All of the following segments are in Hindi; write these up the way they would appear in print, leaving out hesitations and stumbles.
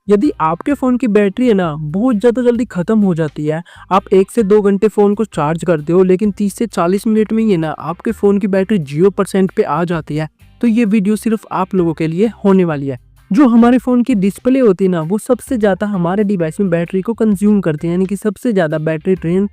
यदि आपके फ़ोन की बैटरी है ना बहुत ज़्यादा जल्दी ख़त्म हो जाती है, आप 1 से 2 घंटे फ़ोन को चार्ज करते हो लेकिन 30 से 40 मिनट में ही है ना आपके फ़ोन की बैटरी 0% पे आ जाती है, तो ये वीडियो सिर्फ़ आप लोगों के लिए होने वाली है। जो हमारे फ़ोन की डिस्प्ले होती है ना वो सबसे ज़्यादा हमारे डिवाइस में बैटरी को कंज़्यूम करती है, यानी कि सबसे ज़्यादा बैटरी ड्रेन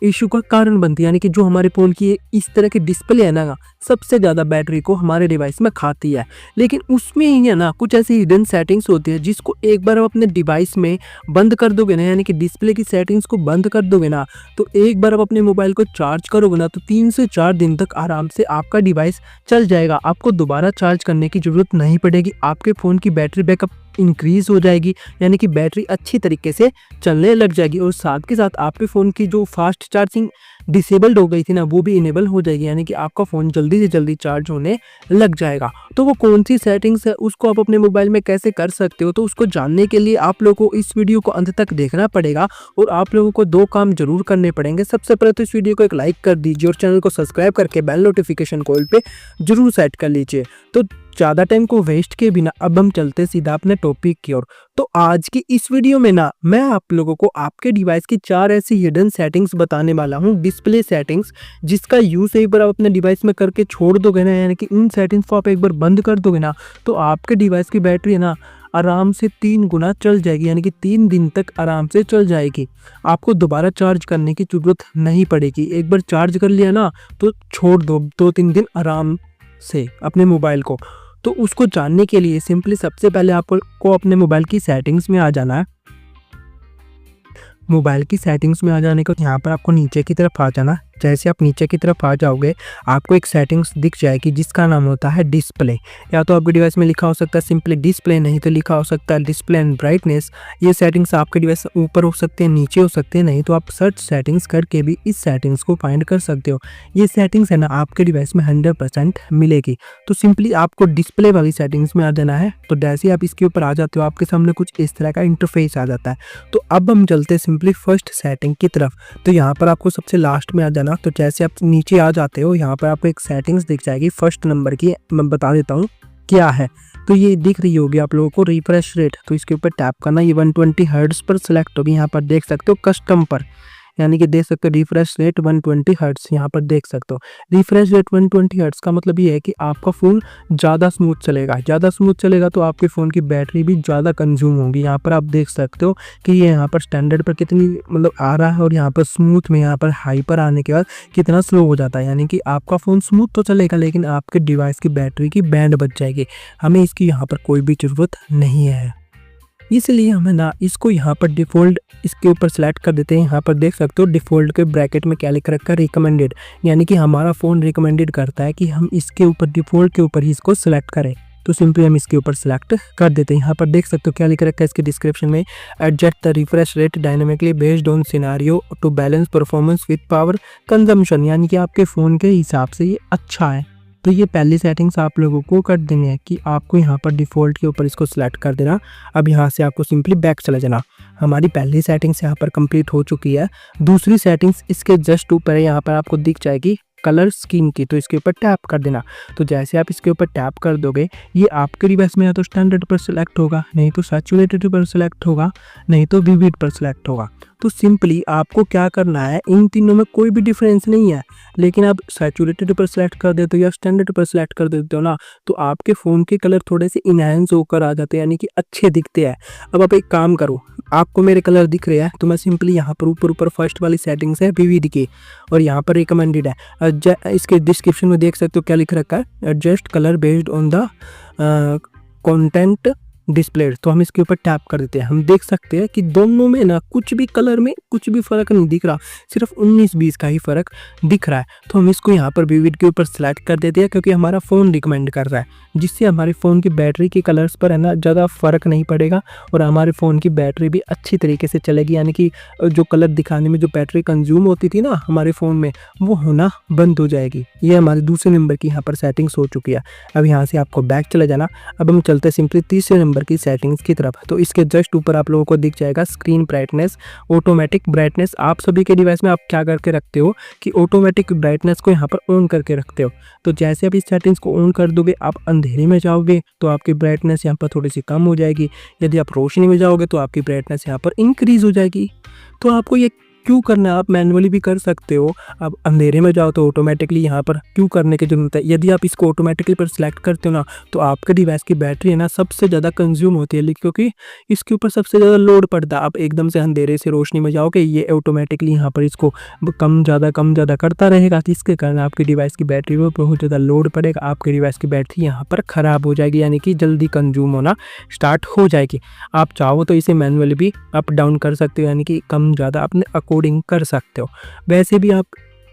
इश्यू का कारण बनती है। यानी कि जो हमारे फ़ोन की इस तरह की डिस्प्ले है ना, सबसे ज़्यादा बैटरी को हमारे डिवाइस में खाती है। लेकिन उसमें ही है ना कुछ ऐसी हिडन सेटिंग्स होती है जिसको एक बार आप अपने डिवाइस में बंद कर दोगे ना, यानी कि डिस्प्ले की सेटिंग्स को बंद कर दोगे ना, तो एक बार आप अपने मोबाइल को चार्ज करोगे ना तो 3 से 4 दिन तक आराम से आपका डिवाइस चल जाएगा। आपको दोबारा चार्ज करने की ज़रूरत नहीं पड़ेगी। आपके फ़ोन की बैटरी बैकअप इंक्रीज़ हो जाएगी, यानी कि बैटरी अच्छी तरीके से चलने लग जाएगी और साथ के साथ आपके फ़ोन की जो फास्ट चार्जिंग डिसेबल्ड हो गई थी ना वो भी इनेबल हो जाएगी, यानी कि आपका फ़ोन जल्दी से जल्दी चार्ज होने लग जाएगा। तो वो कौन सी सेटिंग्स है उसको आप अपने मोबाइल में कैसे कर सकते हो, तो उसको जानने के लिए आप लोगों को इस वीडियो को अंत तक देखना पड़ेगा और आप लोगों को 2 काम ज़रूर करने पड़ेंगे। सबसे पहले तो इस वीडियो को एक लाइक कर दीजिए और चैनल को सब्सक्राइब करके बेल नोटिफिकेशन कॉल पे ज़रूर सेट कर लीजिए। तो ज़्यादा टाइम को वेस्ट किए बिना अब हम चलते सीधा अपने टॉपिक की ओर। तो आज की इस वीडियो में ना मैं आप लोगों को आपके डिवाइस की 4 ऐसी हिडन सेटिंग्स बताने वाला हूं, डिस्प्ले सेटिंग्स, जिसका यूज़ एक बार आप अपने डिवाइस में करके छोड़ दोगे ना, यानी कि इन सेटिंग्स को आप एक बार बंद कर दोगे ना, तो आपके डिवाइस की बैटरी है ना आराम से 3 गुना चल जाएगी, यानी कि 3 दिन तक आराम से चल जाएगी। आपको दोबारा चार्ज करने की ज़रूरत नहीं पड़ेगी। एक बार चार्ज कर लिया ना तो छोड़ दो 2-3 दिन आराम से अपने मोबाइल को। तो उसको जानने के लिए सिंपली सबसे पहले आपको अपने मोबाइल की सेटिंग्स में आ जाना है। मोबाइल की सेटिंग्स में आ जाने को यहाँ पर आपको नीचे की तरफ आ जाना। जैसे आप नीचे की तरफ आ जाओगे आपको एक सेटिंग्स दिख जाएगी जिसका नाम होता है डिस्प्ले। या तो आपके डिवाइस में लिखा हो सकता है सिंपली डिस्प्ले, नहीं तो लिखा हो सकता है डिस्प्ले एंड ब्राइटनेस। ये सेटिंग्स आपके डिवाइस ऊपर हो सकते हैं, नीचे हो सकते हैं, नहीं तो आप सर्च सेटिंग्स करके भी इस सेटिंग्स को फाइंड कर सकते हो। ये सेटिंग्स है ना आपके डिवाइस में 100% मिलेगी। तो सिंपली आपको डिस्प्ले वाली सेटिंग्स में आ जाना है। तो जैसे ही आप इसके ऊपर आ जाते हो आपके सामने कुछ इस तरह का इंटरफेस आ जाता है। तो अब हम चलते हैं सिंपली फर्स्ट सेटिंग की तरफ। तो यहाँ पर आपको सबसे लास्ट में आ जाना। तो जैसे आप नीचे आ जाते हो यहाँ पर आपको एक सेटिंग्स दिख जाएगी फर्स्ट नंबर की, मैं बता देता हूँ क्या है। तो ये दिख रही होगी आप लोगों को रिफ्रेश रेट, तो इसके ऊपर टैप करना। ये 120 हर्ट्ज पर सिलेक्ट होगी, यहाँ पर देख सकते हो कस्टम पर, यानी कि देख सकते हो रिफ्रेश रेट 120 हर्ट्ज, यहाँ पर देख सकते हो। रिफ्रेश रेट 120 हर्ट्ज का मतलब ये है कि आपका फ़ोन ज़्यादा स्मूथ चलेगा। ज़्यादा स्मूथ चलेगा तो आपके फ़ोन की बैटरी भी ज़्यादा कंज्यूम होगी। यहाँ पर आप देख सकते हो कि ये यहाँ पर स्टैंडर्ड पर कितनी मतलब आ रहा है और यहाँ पर स्मूथ में यहाँ पर हाई पर आने के बाद कितना स्लो हो जाता है। यानी कि आपका फ़ोन स्मूथ तो चलेगा लेकिन आपके डिवाइस की बैटरी की बैंड बच जाएगी। हमें इसकी यहाँ पर कोई भी ज़रूरत नहीं है, इसलिए हमें ना इसको यहाँ पर डिफ़ॉल्ट इसके ऊपर सेलेक्ट कर देते हैं। यहाँ पर देख सकते हो डिफ़ॉल्ट के ब्रैकेट में क्या लिख रखा है, रिकमेंडेड, यानी कि हमारा फ़ोन रिकमेंडेड करता है कि हम इसके ऊपर डिफ़ॉल्ट के ऊपर ही इसको सेलेक्ट करें। तो सिंपली हम इसके ऊपर सेलेक्ट कर देते हैं। यहाँ पर देख सकते हो क्या लिख रखा है इसके डिस्क्रिप्शन में, adjust the refresh rate dynamically based on scenario to balance performance with power consumption, यानी कि आपके फ़ोन के हिसाब से ये अच्छा है। तो ये पहली सेटिंग्स आप लोगों को कर देनी है कि आपको यहाँ पर डिफ़ॉल्ट के ऊपर इसको सेलेक्ट कर देना। अब यहाँ से आपको सिंपली बैक चला जाना। हमारी पहली सेटिंग्स यहाँ पर कंप्लीट हो चुकी है। दूसरी सेटिंग्स इसके जस्ट ऊपर है, यहाँ पर आपको दिख जाएगी कलर स्कीम की, तो इसके ऊपर टैप कर देना। तो जैसे आप इसके ऊपर टैप कर दोगे ये आपके डिवाइस में या तो स्टैंडर्ड पर सिलेक्ट होगा, नहीं तो सैचुरेटेड पर सिलेक्ट होगा, नहीं तो विविड पर सिलेक्ट होगा। तो सिंपली आपको क्या करना है, इन तीनों में कोई भी डिफरेंस नहीं है, लेकिन आप सैचुरेटेड पर सिलेक्ट कर देते हो या स्टैंडर्ड पर सिलेक्ट कर देते हो ना तो आपके फ़ोन के कलर थोड़े से इनहेंस होकर आ जाते हैं, यानी कि अच्छे दिखते हैं। अब आप एक काम करो, आपको मेरे कलर दिख रहे हैं तो मैं सिंपली यहाँ पर ऊपर फर्स्ट वाली सेटिंग्स है विविड की और यहाँ पर रिकमेंडेड है। इसके डिस्क्रिप्शन में देख सकते हो क्या लिख रखा है, adjust colour based on the content displayed. तो हम इसके ऊपर टैप कर देते हैं। हम देख सकते हैं कि दोनों में ना कुछ भी कलर में कुछ भी फ़र्क नहीं दिख रहा, सिर्फ 19-20 का ही फ़र्क दिख रहा है। तो हम इसको यहाँ पर विविड के ऊपर सेलेक्ट कर देते हैं क्योंकि हमारा फ़ोन रिकमेंड कर रहा है, जिससे हमारे फ़ोन की बैटरी के कलर्स पर है ना ज़्यादा फ़र्क नहीं पड़ेगा और हमारे फ़ोन की बैटरी भी अच्छी तरीके से चलेगी। यानी कि जो कलर दिखाने में जो बैटरी कंज्यूम होती थी ना हमारे फ़ोन में वो होना बंद हो जाएगी। ये हमारे दूसरे नंबर की यहाँ पर सेटिंग्स हो चुकी है। अब यहाँ से आपको बैक चला जाना। अब हम चलते सिंपली तीसरे नंबर ऊपर की सेटिंग्स की तरफ। तो इसके जस्ट ऊपर आप लोगों को दिख जाएगा स्क्रीन ब्राइटनेस, ऑटोमेटिक ब्राइटनेस। आप सभी के डिवाइस में आप क्या करके रखते हो कि ऑटोमेटिक ब्राइटनेस को यहाँ पर ऑन करके रखते हो। तो जैसे आप इस सेटिंग्स को ऑन कर दोगे, आप अंधेरे में जाओगे तो आपकी ब्राइटनेस यहाँ पर थोड़ी सी कम हो जाएगी। यदि आप रोशनी में जाओगे तो आपकी ब्राइटनेस यहाँ पर इंक्रीज हो जाएगी। तो आपको ये क्यों करना है, आप मैनुअली भी कर सकते हो। आप अंधेरे में जाओ तो ऑटोमेटिकली यहाँ पर क्यों करने की ज़रूरत है। यदि आप इसको ऑटोमेटिकली पर सिलेक्ट करते हो ना, तो आपके डिवाइस की बैटरी है ना सबसे ज़्यादा कंज्यूम होती है, क्योंकि इसके ऊपर सबसे ज़्यादा लोड पड़ता है। आप एकदम से अंधेरे से रोशनी में जाओगे, ये ऑटोमेटिकली यहाँ पर इसको कम ज़्यादा करता रहेगा। तो इसके कारण आपकी डिवाइस की बैटरी पर बहुत ज़्यादा लोड पड़ेगा, आपके डिवाइस की बैटरी यहाँ पर ख़राब हो जाएगी, यानी कि जल्दी कंज्यूम होना स्टार्ट हो जाएगी। आप चाहो तो इसे मैनुअली भी अप डाउन कर सकते हो, यानी कि कम ज़्यादा अपने अकॉर्डिंग कर सकते हो। वैसे भी आप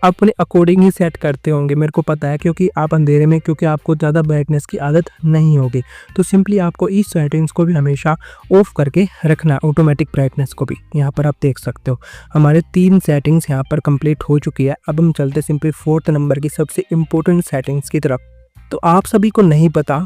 अपने अकॉर्डिंग ही सेट करते होंगे, मेरे को पता है, क्योंकि आप अंधेरे में, क्योंकि आपको ज़्यादा ब्राइटनेस की आदत नहीं होगी। तो सिंपली आपको इस सेटिंग्स को भी हमेशा ऑफ करके रखना, ऑटोमेटिक ब्राइटनेस को भी। यहाँ पर आप देख सकते हो हमारे 3 सेटिंग्स यहाँ पर कंप्लीट हो चुकी है। अब हम चलते सिंपली 4th नंबर की सबसे इम्पोर्टेंट सेटिंग्स की तरफ। तो आप सभी को नहीं पता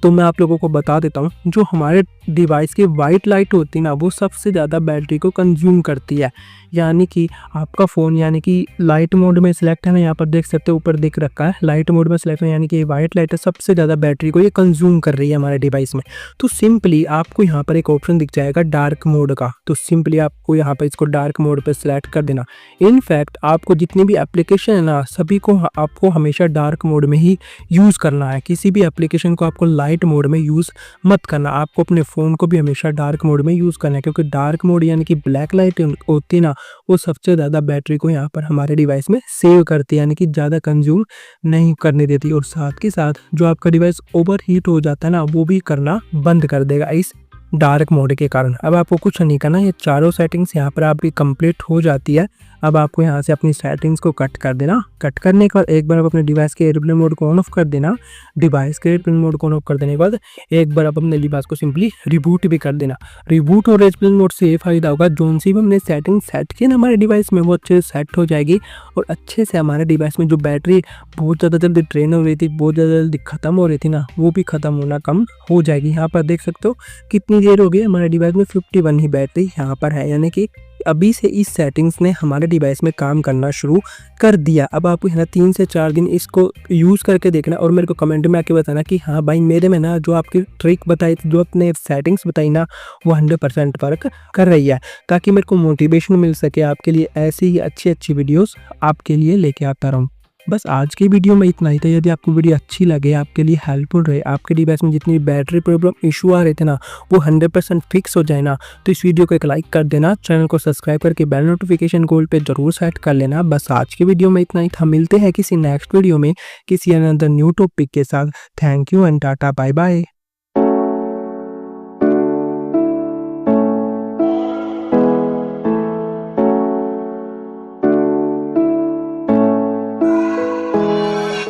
तो मैं आप लोगों को बता देता हूँ, जो हमारे डिवाइस की वाइट लाइट होती है ना, वो सबसे ज़्यादा बैटरी को कंज्यूम करती है। यानी कि आपका फ़ोन यानी कि लाइट मोड में सिलेक्ट है ना, यहाँ पर देख सकते हो ऊपर दिख रखा है लाइट मोड में सिलेक्ट है, यानी कि वाइट लाइट है सबसे ज़्यादा बैटरी को ये कंज्यूम कर रही है हमारे डिवाइस में। तो सिंपली आपको यहाँ पर एक ऑप्शन दिख जाएगा डार्क मोड का। तो सिंपली आपको यहाँ पर इसको डार्क मोड पर सिलेक्ट कर देना। इनफैक्ट आपको जितनी भी एप्लीकेशन है ना, सभी को आपको हमेशा डार्क मोड में ही यूज़ करना है। किसी भी एप्लीकेशन को आपको लाइट मोड में यूज़ मत करना, आपको अपने फ़ोन को भी हमेशा डार्क मोड में यूज़ करना है, क्योंकि डार्क मोड यानी कि ब्लैक लाइट होती है ना, वो सबसे ज़्यादा बैटरी को यहाँ पर हमारे डिवाइस में सेव करती है, यानी कि ज़्यादा कंज्यूम नहीं करने देती। और साथ के साथ जो आपका डिवाइस ओवर हीट हो जाता है ना, वो भी करना बंद कर देगा इस डार्क मोड के कारण। अब आपको कुछ नहीं करना, ये चारों सेटिंग्स यहाँ पर आपकी कंप्लीट हो जाती है। अब आपको यहाँ से अपनी सेटिंग्स को कट कर देना। कट करने के बाद एक बार आप अपने डिवाइस के एयरप्लेन मोड को ऑन ऑफ कर देना। डिवाइस के एयरप्लेन मोड को ऑन ऑफ कर देने के बाद एक बार आप अपने डिवाइस को सिंपली रिबूट भी कर देना। रिबूट और एयरप्लेन मोड से ये फायदा होगा, जोन सी भी हमने सेटिंग सेट की ना हमारे डिवाइस में, वो अच्छे से सेट हो जाएगी और अच्छे से हमारे डिवाइस में जो बैटरी बहुत ज़्यादा जल्दी ड्रेन हो रही थी, बहुत ज़्यादा जल्दी ख़त्म हो रही थी ना, वो भी ख़त्म होना कम हो जाएगी। यहाँ पर देख सकते हो कितनी देर हो गई, हमारे डिवाइस में 51 ही बैटरी यहाँ पर है, यानी कि अभी से इस सेटिंग्स ने हमारे डिवाइस में काम करना शुरू कर दिया। अब आपको है ना 3 से 4 दिन इसको यूज़ करके देखना और मेरे को कमेंट में आके बताना कि हाँ भाई मेरे में ना जो आपकी ट्रिक बताई, जो अपने सेटिंग्स बताई ना, वो 100% वर्क कर रही है, ताकि मेरे को मोटिवेशन मिल सके आपके लिए ऐसी ही अच्छी वीडियोज़ आपके लिए लेके आता रहूँ। बस आज की वीडियो में इतना ही था। यदि आपको वीडियो अच्छी लगे, आपके लिए हेल्पफुल रहे, आपके डिवाइस में जितनी बैटरी प्रॉब्लम इशू आ रहे थे ना, वो 100% फिक्स हो जाए ना, तो इस वीडियो को एक लाइक कर देना, चैनल को सब्सक्राइब करके बेल नोटिफिकेशन गोल पे जरूर सेट कर लेना। बस आज की वीडियो में इतना ही था। मिलते हैं किसी नेक्स्ट वीडियो में किसी अनदर न्यू टॉपिक के साथ। Thank you and tata bye bye.